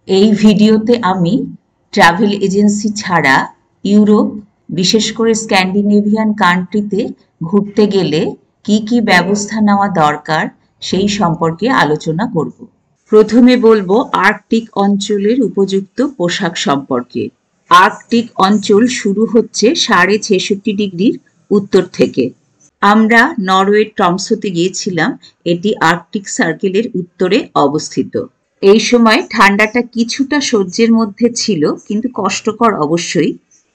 এই ভিডিওতে আমি ট্রাভেল এজেন্সি ছাড়া ইউরোপ, বিশেষ করে স্ক্যান্ডিনেভিয়ান কান্ট্রিতে ঘুরতে গেলে কি কি ব্যবস্থা নেওয়া দরকার সেই সম্পর্কে আলোচনা করব। প্রথমে বলবো আর্কটিক অঞ্চলের উপযুক্ত পোশাক সম্পর্কে। আর্কটিক অঞ্চল শুরু হচ্ছে 66.5 ডিগ্রির উত্তর থেকে। আমরা নরওয়ের ট্রমসোতে গিয়েছিলাম, এটি আর্কটিক সার্কেলের উত্তরে অবস্থিত। এই সময় ঠান্ডাটা কিছুটা সহ্যের মধ্যে ছিল, কিন্তু কষ্টকর অবশ্যই।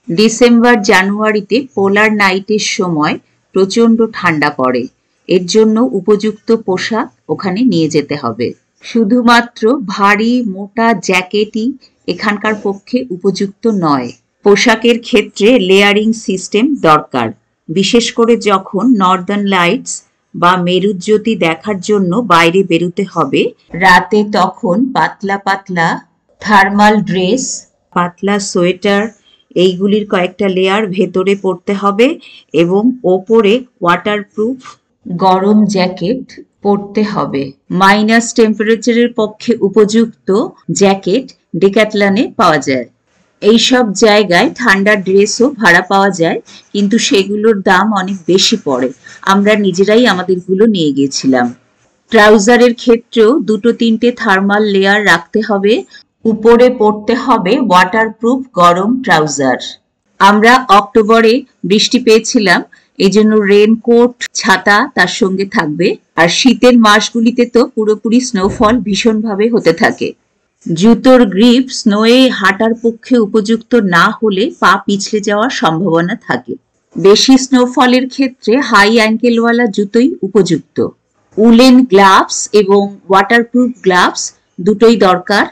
ডিসেম্বর জানুয়ারিতে পোলার নাইটের সময় প্রচণ্ড ঠান্ডা পড়ে, এর জন্য উপযুক্ত পোশাক ওখানে নিয়ে যেতে হবে। শুধুমাত্র ভারী মোটা জ্যাকেটই এখানকার পক্ষে উপযুক্ত নয়। পোশাকের ক্ষেত্রে লেয়ারিং সিস্টেম দরকার, বিশেষ করে যখন নর্দার্ন লাইটস বা মেরুজ্যোতি দেখার জন্য বাইরে বেরোতে হবে রাতে, তখন পাতলা পাতলা থার্মাল ড্রেস, পাতলা সোয়েটার, এইগুলির কয়েকটা লেয়ার ভেতরে পরতে হবে এবং ওপরে ওয়াটারপ্রুফ গরম জ্যাকেট পরতে হবে। মাইনাস টেম্পারেচারের পক্ষে উপযুক্ত জ্যাকেট ডেক্যাথলনে পাওয়া যায়। এইসব জায়গায় ঠান্ডার ড্রেসও ভাড়া পাওয়া যায়, কিন্তু সেগুলোর দাম অনেক বেশি পড়ে। আমরা নিজেরাই আমাদেরগুলো নিয়ে গিয়েছিলাম। ট্রাউজারের ক্ষেত্রেও 2-3টে থার্মাল লেয়ার রাখতে হবে। উপরে পরতে হবে ওয়াটারপ্রুফ গরম ট্রাউজার। আমরা অক্টোবরে বৃষ্টি পেয়েছিলাম, এই জন্য রেনকোট, ছাতা তার সঙ্গে থাকবে। আর শীতের মাসগুলিতে তো পুরোপুরি স্নোফল ভীষণভাবে হতে থাকে। জুতোর গ্রিপ স্নোয়ে হাঁটার পক্ষে উপযুক্ত না হলে পা পিছলে যাওয়ার সম্ভাবনা থাকে। বেশি স্নোফলের ক্ষেত্রে হাই অ্যাঙ্কেলওয়ালা জুতোই উপযুক্ত। উলেন গ্লাভস এবং ওয়াটারপ্রুফ গ্লাভস দুটোই দরকার।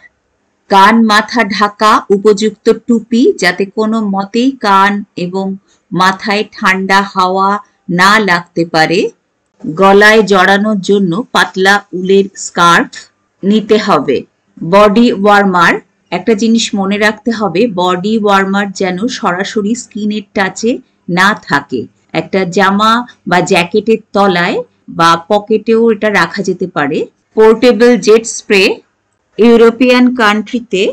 কান মাথা ঢাকা উপযুক্ত টুপি, যাতে কোনো মতেই কান এবং মাথায় ঠান্ডা হাওয়া না লাগতে পারে। গলায় জড়ানোর জন্য পাতলা উলের স্কার্ফ নিতে হবে। বডি ওয়ার্মার, একটা জিনিস মনে রাখতে হবে, বডি ওয়ার্মার যেন সরাসরি স্কিনের টাচে না থাকে। একটা জামা বা জ্যাকেটের তলায় বা পকেটেও এটা রাখা যেতে পারে। পোর্টেবল জেট স্প্রে, ইউরোপিয়ান কান্ট্রিতে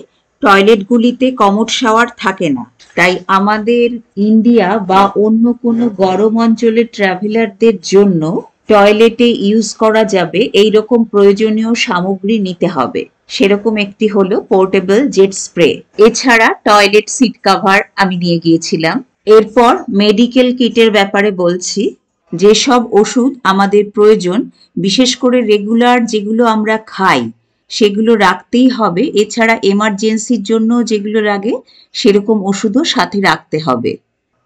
টয়লেটগুলিতে কমোড শাওয়ার থাকে না, তাই আমাদের ইন্ডিয়া বা অন্য কোনো গরম অঞ্চলের ট্রাভেলারদের জন্য টয়লেটে ইউজ করা যাবে এইরকম প্রয়োজনীয় সামগ্রী নিতে হবে। সেরকম একটি হলো পোর্টেবল জেট স্প্রে। এছাড়া টয়লেট সিট কভার আমি নিয়ে গিয়েছিলাম। এরপর মেডিকেল কিটের ব্যাপারে বলছি। যেসব ওষুধ আমাদের প্রয়োজন, বিশেষ করে রেগুলার যেগুলো আমরা খাই, সেগুলো রাখতেই হবে। এছাড়া এমার্জেন্সির জন্য যেগুলো লাগে সেরকম ওষুধও সাথে রাখতে হবে,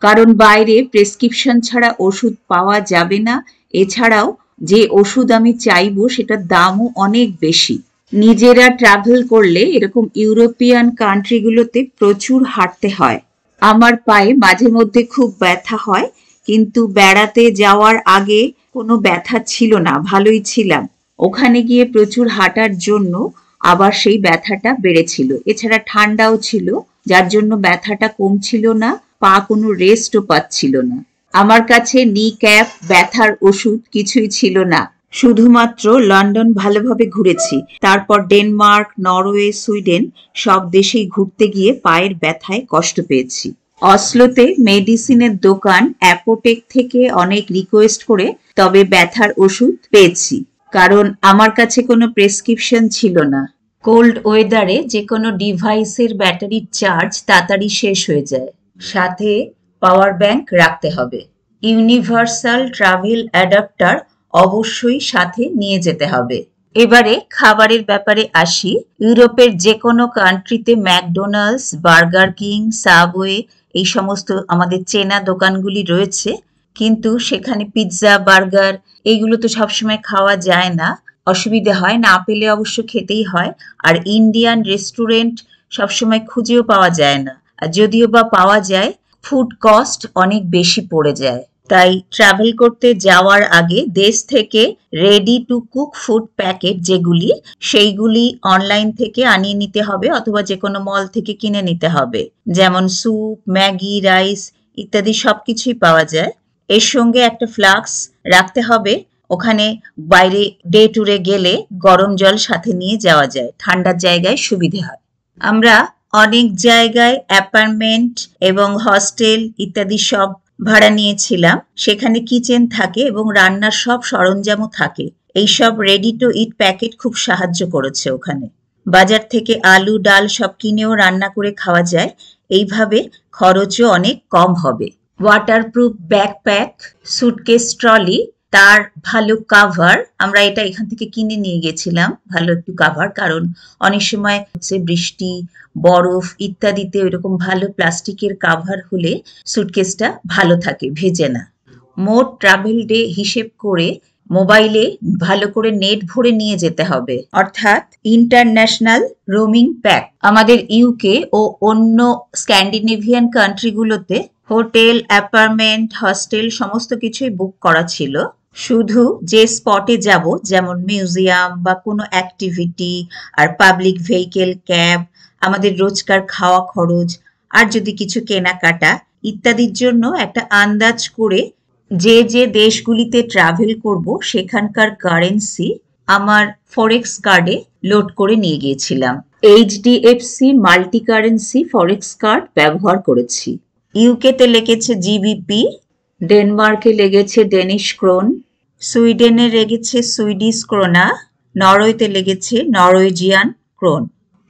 কারণ বাইরে প্রেসক্রিপশন ছাড়া ওষুধ পাওয়া যাবে না। এছাড়াও যে ওষুধ আমি চাইবো সেটার দামও অনেক বেশি। নিজেরা ট্রাভেল করলে এরকম ইউরোপিয়ান কান্ট্রিগুলোতে প্রচুর হাঁটতে হয়। আমার পায়ে মাঝে মধ্যে খুব ব্যথা হয়, কিন্তু বেড়াতে যাওয়ার আগে কোনো ব্যথা ছিল না, ভালোই ছিলাম। ওখানে গিয়ে প্রচুর হাঁটার জন্য আবার সেই ব্যথাটা বেড়েছিল। এছাড়া ঠান্ডাও ছিল, যার জন্য ব্যথাটা কমছিল না, পা কোনো রেস্টও পাচ্ছিল না। আমার কাছে নি ক্যাপ, ব্যথার ওষুধ কিছুই ছিল না। শুধুমাত্র লন্ডন ভালোভাবে ঘুরেছি, তারপর ডেনমার্ক, নরওয়ে, সুইডেন সব দেশেই ঘুরতে গিয়ে পায়ের ব্যথায় কষ্ট পেয়েছি। অসলোতে মেডিসিনের দোকান অ্যাপোটেক থেকে অনেক রিকোয়েস্ট করে তবে ব্যথার ওষুধ পেয়েছি, কারণ আমার কাছে কোনো প্রেসক্রিপশন ছিল না। কোল্ড ওয়েদারে যে কোনো ডিভাইসের ব্যাটারির চার্জ তাড়াতাড়ি শেষ হয়ে যায়। সাথে পাওয়ার ব্যাংক রাখতে হবে। ইউনিভার্সাল ট্রাভেল অ্যাডাপ্টার অবশ্যই সাথে নিয়ে যেতে হবে। এবারে খাবারের ব্যাপারে আসি। ইউরোপের যে কোনো কান্ট্রিতে ম্যাকডোনাল্ডস, বার্গার কিং, সাবওয়ে এই সমস্ত আমাদের চেনা দোকানগুলি রয়েছে, কিন্তু সেখানে পিৎজা, বার্গার এইগুলো তো সবসময় খাওয়া যায় না, অসুবিধে হয়, না পেলে অবশ্য খেতেই হয়। আর ইন্ডিয়ান রেস্টুরেন্ট সবসময় খুঁজেও পাওয়া যায় না, আর যদিও বা পাওয়া যায় ফুড কস্ট অনেক বেশি পড়ে যায়। তাই ট্রাভেল করতে যাওয়ার আগে দেশ থেকে ready to cook food packet যেগুলি, সেইগুলি অনলাইন থেকে আনিয়ে নিতে হবে অথবা যে কোনো মল থেকে কিনে নিতে হবে। যেমন স্যুপ, ম্যাগি, রাইস ইত্যাদি সবকিছুই পাওয়া যায়। এর সঙ্গে একটা ফ্লাক্স রাখতে হবে, ওখানে বাইরে ডে ট্যুরে গেলে গরম জল সাথে নিয়ে যাওয়া যায়, ঠান্ডার জায়গায় সুবিধে হয়। আমরা অনেক জায়গায় অ্যাপার্টমেন্ট এবং হস্টেল ইত্যাদি সব ভাড়া নিয়েছিলাম। সেখানে কিচেন থাকে এবং রান্নার সব সরঞ্জামও থাকে। এইসব রেডি টু ইট প্যাকেট খুব সাহায্য করেছে ওখানে। বাজার থেকে আলু ডাল সব কিনেও রান্না করে খাওয়া যায়। এইভাবে খরচও অনেক কম হবে। ওয়াটারপ্রুফ ব্যাকপ্যাক, সুটকেস ট্রলি, তার ভালো কাভার, আমরা এটা এখান থেকে কিনে নিয়ে গেছিলাম ভালো একটু কাভার, কারণ অনেক সময় হচ্ছে বৃষ্টি বরফ ইত্যাদিতে ওইরকম ভালো প্লাস্টিকের কাভার হলে সুটকেসটা ভালো থাকে, ভেজে না। মোট ট্রাভেল ডে হিসেব করে মোবাইলে ভালো করে নেট ভরে নিয়ে যেতে হবে, অর্থাৎ ইন্টারন্যাশনাল রোমিং প্যাক। আমাদের ইউকে ও অন্য স্ক্যান্ডিনেভিয়ান কান্ট্রিগুলোতে হোটেল অ্যাপার্টমেন্ট হস্টেল সমস্ত কিছুই বুক করা ছিল। শুধু যে স্পটে যাব, যেমন মিউজিয়াম বা কোনো অ্যাক্টিভিটি আর পাবলিক ভেহিকেল ক্যাব, আমাদের রোজকার খাওয়া খরচ আর যদি কিছু কেনাকাটা ইত্যাদির জন্য একটা আন্দাজ করে যে যে দেশগুলিতে ট্রাভেল করব সেখানকার কারেন্সি আমার ফরেক্স কার্ডে লোড করে নিয়ে গিয়েছিলাম। এইচডিএফসি মাল্টি কারেন্সি ফরেক্স কার্ড ব্যবহার করেছি। ইউকেতে লেগেছে জিবিপি, ডেনমার্কে লেগেছে ডেনিশ ক্রোন, সুইডেনে লেগেছে সুইডিশ ক্রোনা, নরওয়েতে লেগেছে নরওয়েজিয়ান ক্রোন।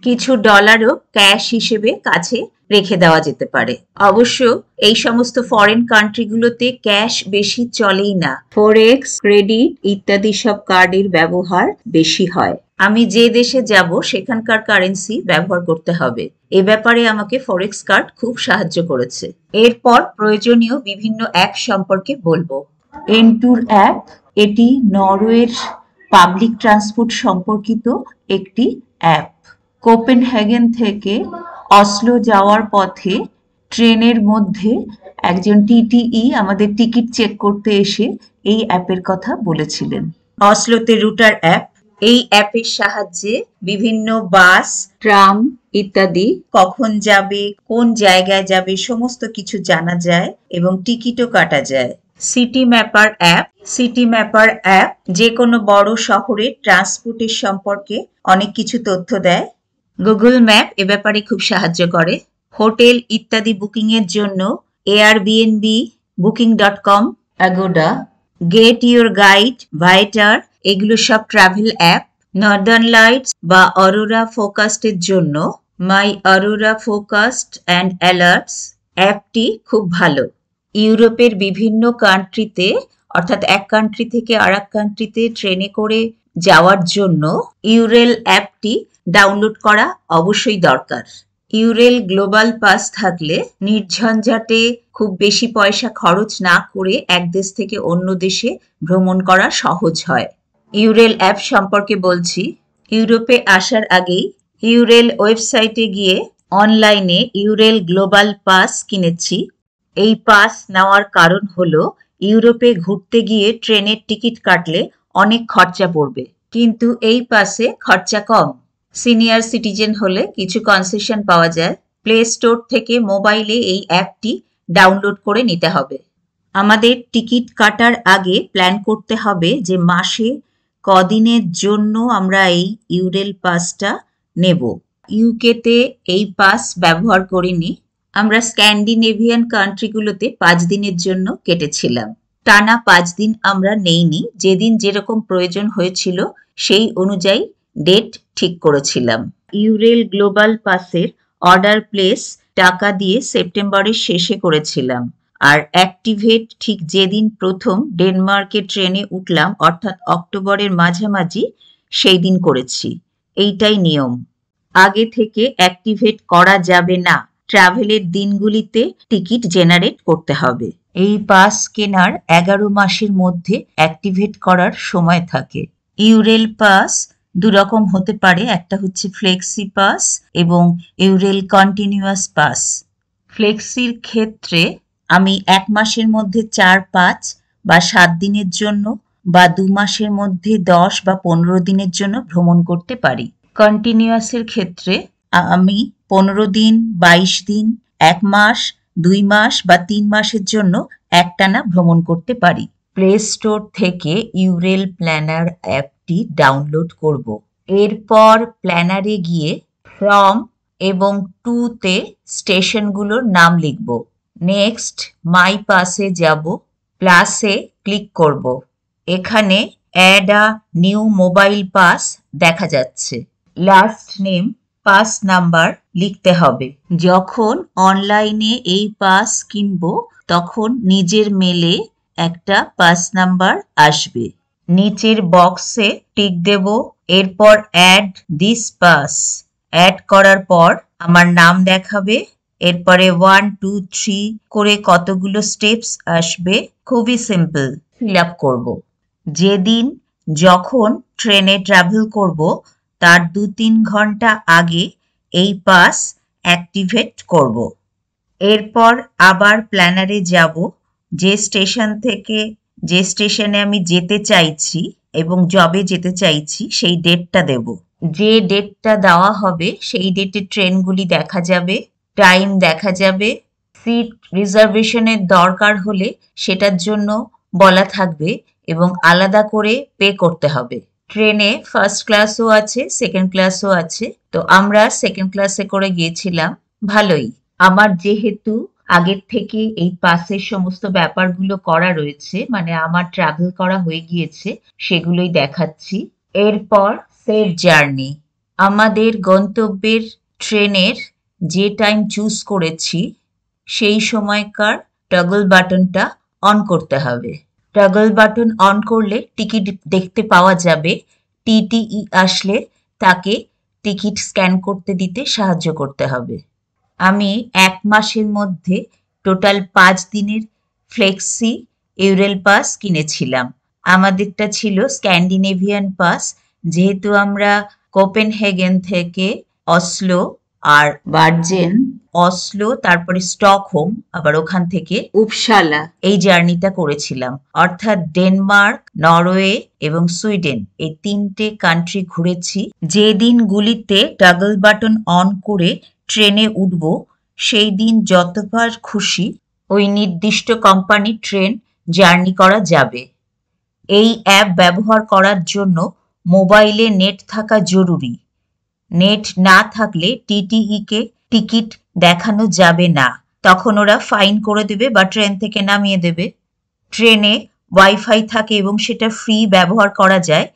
কিছু ডলারও ক্যাশ হিসেবে কাছে রেখে দেওয়া যেতে পারে। অবশ্য এই সমস্ত ফরেন কান্ট্রিগুলোতে ক্যাশ বেশি চলেই না, ফরেক্স ক্রেডিট ইত্যাদি সব কার্ডের ব্যবহার বেশি হয়। আমি যে দেশে যাব সেখানকার কারেন্সি ব্যবহার করতে হবে, এ ব্যাপারে আমাকে ফরেক্স কার্ড খুব সাহায্য করেছে। এরপর প্রয়োজনীয় বিভিন্ন অ্যাপ সম্পর্কে বলবো। এনটুর অ্যাপ, এটি নরওয়ের পাবলিক ট্রান্সপোর্ট সম্পর্কিত একটি অ্যাপ। কোপেনহেগেন থেকে অসলো যাওয়ার পথে ট্রেনের মধ্যে একজন টিটিই আমাদের টিকিট চেক করতে এসে এই অ্যাপের কথা বলেছিলেন। অসলোতে রুটার অ্যাপ, এই অ্যাপের সাহায্যে বিভিন্ন বাস ট্রাম ইত্যাদি কখন যাবে কোন জায়গায় যাবে সমস্ত কিছু জানা যায় এবং টিকিটও কাটা যায়। সিটি ম্যাপার অ্যাপ, সিটি ম্যাপার অ্যাপ যে কোনো বড় শহরের ট্রান্সপোর্টের সম্পর্কে অনেক কিছু তথ্য দেয়। গুগল ম্যাপ এ ব্যাপারে খুব সাহায্য করে। হোটেল ইত্যাদি বুকিং এর জন্য Airbnb, বুকিং.com, Agoda, get your guide, ভাইটার, এগুলো সব ট্রাভেল অ্যাপ। নর্দার্ন লাইটস বা অরোরা ফোরকাস্টের জন্য মাই অরোরা ফোরকাস্ট অ্যান্ড অ্যালার্টস অ্যাপটি খুব ভালো। ইউরোপের বিভিন্ন কান্ট্রিতে, অর্থাৎ এক কান্ট্রি থেকে আর এক কান্ট্রিতে ট্রেনে করে যাওয়ার জন্য ইউরেল অ্যাপটি ডাউনলোড করা অবশ্যই দরকার। ইউরেল গ্লোবাল পাস থাকলে নির্ঝঞ্ঝাটে খুব বেশি পয়সা খরচ না করে এক দেশ থেকে অন্য দেশে ভ্রমণ করা সহজ হয়। ইউরেল অ্যাপ সম্পর্কে বলছি। ইউরোপে আসার আগেই ইউরেল ওয়েবসাইটে গিয়ে অনলাইনে ইউরেল গ্লোবাল পাস কিনেছি। এই পাস নেওয়ার কারণ হলো ইউরোপে ঘুরতে গিয়ে ট্রেনের টিকিট কাটলে অনেক খরচা পড়বে, কিন্তু এই পাসে খরচা কম। সিনিয়র সিটিজেন হলে কিছু কনসেশন পাওয়া যায়। প্লে স্টোর থেকে মোবাইলে এই অ্যাপটি ডাউনলোড করে নিতে হবে। আমাদের টিকিট কাটার আগে প্ল্যান করতে হবে যে মাসে কদিনের জন্য আমরা এই ইউরেল পাসটা নেব। ইউকেতে এই পাস ব্যবহার করিনি, আমরা স্ক্যান্ডিনেভিয়ান কান্ট্রিগুলোতে 5 দিনের জন্য কেটেছিলাম। টানা 5 দিন আমরা নেইনি, যেদিন যেরকম প্রয়োজন হয়েছিল সেই অনুযায়ী ডেট ঠিক করেছিলাম। ইউরেল গ্লোবাল পাসের অর্ডার প্লেস টাকা দিয়ে সেপ্টেম্বরের শেষে করেছিলাম, আর অ্যাক্টিভেট ঠিক যেদিন প্রথম ডেনমার্কে ট্রেনে উঠলাম, অর্থাৎ অক্টোবরের মাঝামাঝি, সেই দিন করেছি। এইটাই নিয়ম। আগে থেকে অ্যাক্টিভেট করা যাবে না, ট্রাভেলের দিনগুলিতে টিকিট জেনারেট করতে হবে। এই পাস কেনার 11 মাসের মধ্যে অ্যাক্টিভেট করার সময় থাকে। ইউরেল পাস দুরকম হতে পারে, একটা হচ্ছে ফ্লেক্সি পাস এবং ইউরেল কন্টিনিউয়াস পাস। ফ্লেক্সির ক্ষেত্রে আমি 1 মাসের মধ্যে 4, 5 বা 7 দিনের জন্য বা 2 মাসের মধ্যে 10 বা 15 দিনের জন্য ভ্রমণ করতে পারি। কন্টিনিউয়াসের ক্ষেত্রে আমি 15 দিন, 22 দিন, 1 মাস, 2 মাস বা 3 মাসের জন্য একটানা ভ্রমণ করতে পারি। প্লে স্টোর থেকে ইউরেল প্ল্যানার অ্যাপটি ডাউনলোড করব। এরপর প্ল্যানারে গিয়ে ফ্রম এবং 2 তে স্টেশনগুলোর নাম লিখব। নেক্সট মাই পাসে যাব, প্লাসে ক্লিক করব। এখানে অ্যাড আ নিউ মোবাইল পাস দেখা যাচ্ছে। লাস্ট নেম, পাস নাম্বার লিখতে হবে। যখন অনলাইনে এই পাস কিনব তখন নিজের মেলে একটা পাস নাম্বার আসবে। নিচের বক্সে টিক দেব, এরপর অ্যাড দিস পাস। অ্যাড করার পর আমার নাম দেখাবে, এরপরে 1 2 3 করে কতগুলো স্টেপস আসবে, খুবই সিম্পল, ফিল আপ করব। যেদিন যখন ট্রেনে ট্রাভেল করব তার 2-3 ঘন্টা আগে এই পাস অ্যাক্টিভেট করব। এরপর আবার প্ল্যানারে যাব, যে স্টেশন থেকে যে স্টেশনে আমি যেতে চাইছি এবং যবে যেতে চাইছি সেই ডেটটা দেব। যে ডেটটা দেওয়া হবে সেই ডেটে ট্রেনগুলি দেখা যাবে, টাইম দেখা যাবে। সিট রিজার্ভেশনের দরকার হলে সেটার জন্য বলা থাকবে এবং আলাদা করে পে করতে হবে। ট্রেনে ফার্স্ট ক্লাসও আছে, সেকেন্ড ক্লাসও আছে, তো আমরা সেকেন্ড ক্লাসে করে গিয়েছিলাম। ভালোই। আমার যেহেতু আগের থেকে এই পাসের সমস্ত ব্যাপারগুলো করা রয়েছে, মানে আমার ট্রাভেল করা হয়ে গিয়েছে, সেগুলোই দেখাচ্ছি। এরপর সেভ জার্নি। আমাদের গন্তব্যের ট্রেনের যে টাইম চুজ করেছি সেই সময়কার টগল বাটনটা অন করতে হবে। টগল বাটন অন করলে টিকিট দেখতে পাওয়া যাবে। টিটিই আসলে তাকে টিকিট স্ক্যান করতে দিতে সাহায্য করতে হবে। আমি 1 মাসের মধ্যে টোটাল 5 দিনের ফ্লেক্সি ইউরেল পাস কিনেছিলাম। আমাদেরটা ছিল স্ক্যান্ডিনেভিয়ান পাস, যেহেতু আমরা কোপেনহেগেন থেকে অসলো আর বার্জেন, অসলো তারপরে স্টকহোম, আবার ওখান থেকে উপসালা এই জার্নিটা করেছিলাম। অর্থাৎ ডেনমার্ক, নরওয়ে এবং সুইডেন এই 3টে কান্ট্রি ঘুরেছি। যে দিনগুলিতে টগল বাটন অন করে ট্রেনে উঠব সেই দিন যতবার খুশি ওই নির্দিষ্ট কোম্পানির ট্রেন জার্নি করা যাবে। এই অ্যাপ ব্যবহার করার জন্য মোবাইলে নেট থাকা জরুরি। নেট না থাকলে টিটিই কে টিকিট দেখানো যাবে না, তখন ওরা ফাইন করে দেবে বা ট্রেন থেকে নামিয়ে দেবে। ট্রেনে ওয়াইফাই থাকে এবং সেটা ফ্রি ব্যবহার করা যায়,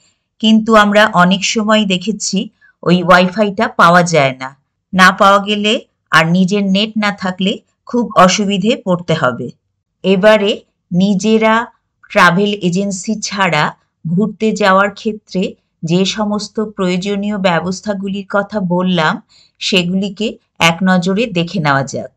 কিন্তু আমরা অনেক সময় দেখেছি ওই ওয়াইফাইটা পাওয়া যায় না। না পাওয়া গেলে আর নিজের নেট না থাকলে খুব অসুবিধে পড়তে হবে। এবারে নিজেরা ট্রাভেল এজেন্সি ছাড়া ঘুরতে যাওয়ার ক্ষেত্রে যে সমস্ত প্রয়োজনীয় ব্যবস্থাগুলির কথা বললাম সেগুলিকে এক নজরে দেখে নেওয়া যাক।